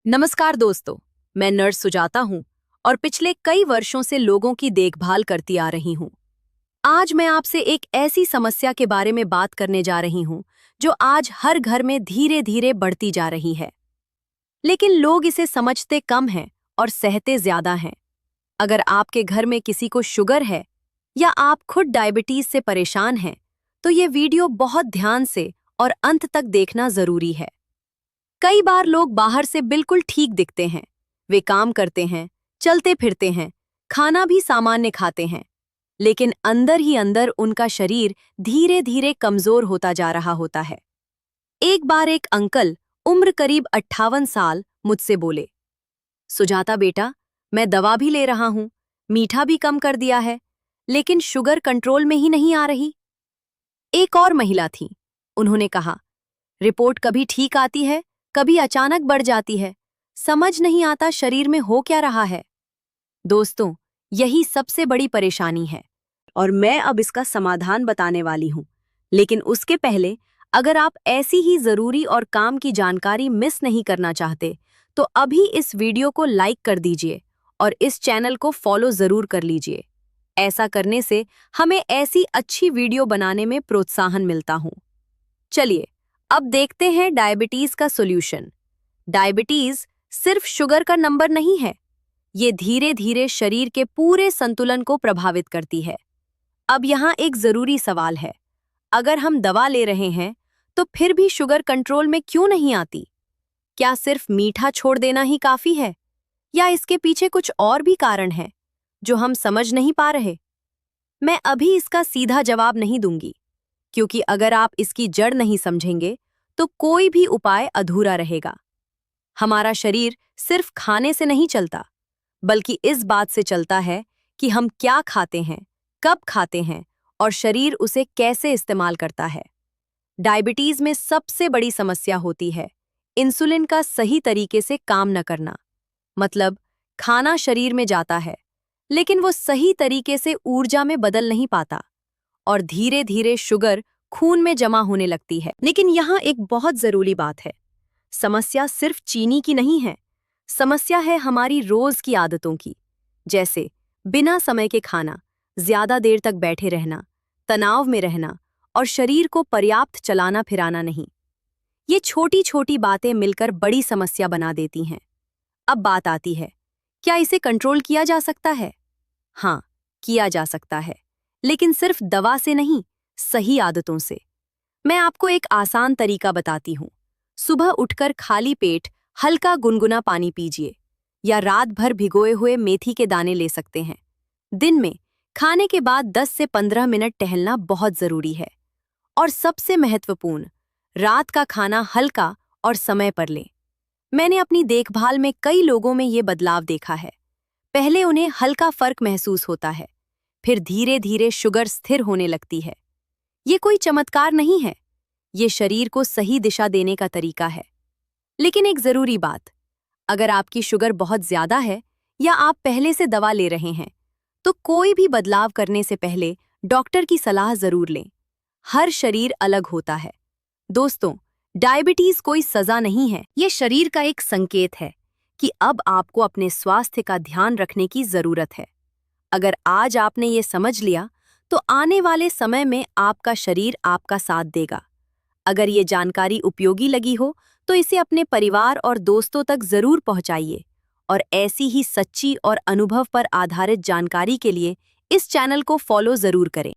नमस्कार दोस्तों, मैं नर्स सुजाता हूं और पिछले कई वर्षों से लोगों की देखभाल करती आ रही हूं। आज मैं आपसे एक ऐसी समस्या के बारे में बात करने जा रही हूं जो आज हर घर में धीरे धीरे बढ़ती जा रही है, लेकिन लोग इसे समझते कम हैं और सहते ज्यादा हैं। अगर आपके घर में किसी को शुगर है या आप खुद डायबिटीज से परेशान हैं, तो ये वीडियो बहुत ध्यान से और अंत तक देखना जरूरी है। कई बार लोग बाहर से बिल्कुल ठीक दिखते हैं, वे काम करते हैं, चलते फिरते हैं, खाना भी सामान्य खाते हैं, लेकिन अंदर ही अंदर उनका शरीर धीरे धीरे कमजोर होता जा रहा होता है। एक बार एक अंकल, उम्र करीब 58 साल, मुझसे बोले, सुजाता बेटा, मैं दवा भी ले रहा हूं, मीठा भी कम कर दिया है, लेकिन शुगर कंट्रोल में ही नहीं आ रही। एक और महिला थी, उन्होंने कहा, रिपोर्ट कभी ठीक आती है, कभी अचानक बढ़ जाती है, समझ नहीं आता शरीर में हो क्या रहा है। दोस्तों, यही सबसे बड़ी परेशानी है और मैं अब इसका समाधान बताने वाली हूं। लेकिन उसके पहले, अगर आप ऐसी ही जरूरी और काम की जानकारी मिस नहीं करना चाहते, तो अभी इस वीडियो को लाइक कर दीजिए और इस चैनल को फॉलो जरूर कर लीजिए। ऐसा करने से हमें ऐसी अच्छी वीडियो बनाने में प्रोत्साहन मिलता हूं। चलिए, अब देखते हैं डायबिटीज का सॉल्यूशन। डायबिटीज सिर्फ शुगर का नंबर नहीं है, ये धीरे धीरे शरीर के पूरे संतुलन को प्रभावित करती है। अब यहाँ एक जरूरी सवाल है, अगर हम दवा ले रहे हैं, तो फिर भी शुगर कंट्रोल में क्यों नहीं आती? क्या सिर्फ मीठा छोड़ देना ही काफी है, या इसके पीछे कुछ और भी कारण है जो हम समझ नहीं पा रहे? मैं अभी इसका सीधा जवाब नहीं दूंगी, क्योंकि अगर आप इसकी जड़ नहीं समझेंगे, तो कोई भी उपाय अधूरा रहेगा। हमारा शरीर सिर्फ खाने से नहीं चलता, बल्कि इस बात से चलता है कि हम क्या खाते हैं, कब खाते हैं और शरीर उसे कैसे इस्तेमाल करता है। डायबिटीज में सबसे बड़ी समस्या होती है इंसुलिन का सही तरीके से काम न करना। मतलब, खाना शरीर में जाता है, लेकिन वो सही तरीके से ऊर्जा में बदल नहीं पाता और धीरे धीरे शुगर खून में जमा होने लगती है। लेकिन यहाँ एक बहुत जरूरी बात है, समस्या सिर्फ चीनी की नहीं है, समस्या है हमारी रोज की आदतों की, जैसे बिना समय के खाना, ज्यादा देर तक बैठे रहना, तनाव में रहना और शरीर को पर्याप्त चलाना फिराना नहीं। ये छोटी छोटी बातें मिलकर बड़ी समस्या बना देती हैं। अब बात आती है, क्या इसे कंट्रोल किया जा सकता है? हाँ, किया जा सकता है, लेकिन सिर्फ दवा से नहीं, सही आदतों से। मैं आपको एक आसान तरीका बताती हूँ। सुबह उठकर खाली पेट हल्का गुनगुना पानी पीजिए, या रात भर भिगोए हुए मेथी के दाने ले सकते हैं। दिन में खाने के बाद 10 से 15 मिनट टहलना बहुत जरूरी है। और सबसे महत्वपूर्ण, रात का खाना हल्का और समय पर लें। मैंने अपनी देखभाल में कई लोगों में ये बदलाव देखा है। पहले उन्हें हल्का फर्क महसूस होता है, फिर धीरे धीरे शुगर स्थिर होने लगती है। ये कोई चमत्कार नहीं है, ये शरीर को सही दिशा देने का तरीका है। लेकिन एक जरूरी बात, अगर आपकी शुगर बहुत ज्यादा है या आप पहले से दवा ले रहे हैं, तो कोई भी बदलाव करने से पहले डॉक्टर की सलाह जरूर लें। हर शरीर अलग होता है। दोस्तों, डायबिटीज कोई सजा नहीं है, ये शरीर का एक संकेत है कि अब आपको अपने स्वास्थ्य का ध्यान रखने की जरूरत है। अगर आज आपने ये समझ लिया, तो आने वाले समय में आपका शरीर आपका साथ देगा। अगर ये जानकारी उपयोगी लगी हो, तो इसे अपने परिवार और दोस्तों तक जरूर पहुंचाइए और ऐसी ही सच्ची और अनुभव पर आधारित जानकारी के लिए इस चैनल को फॉलो जरूर करें।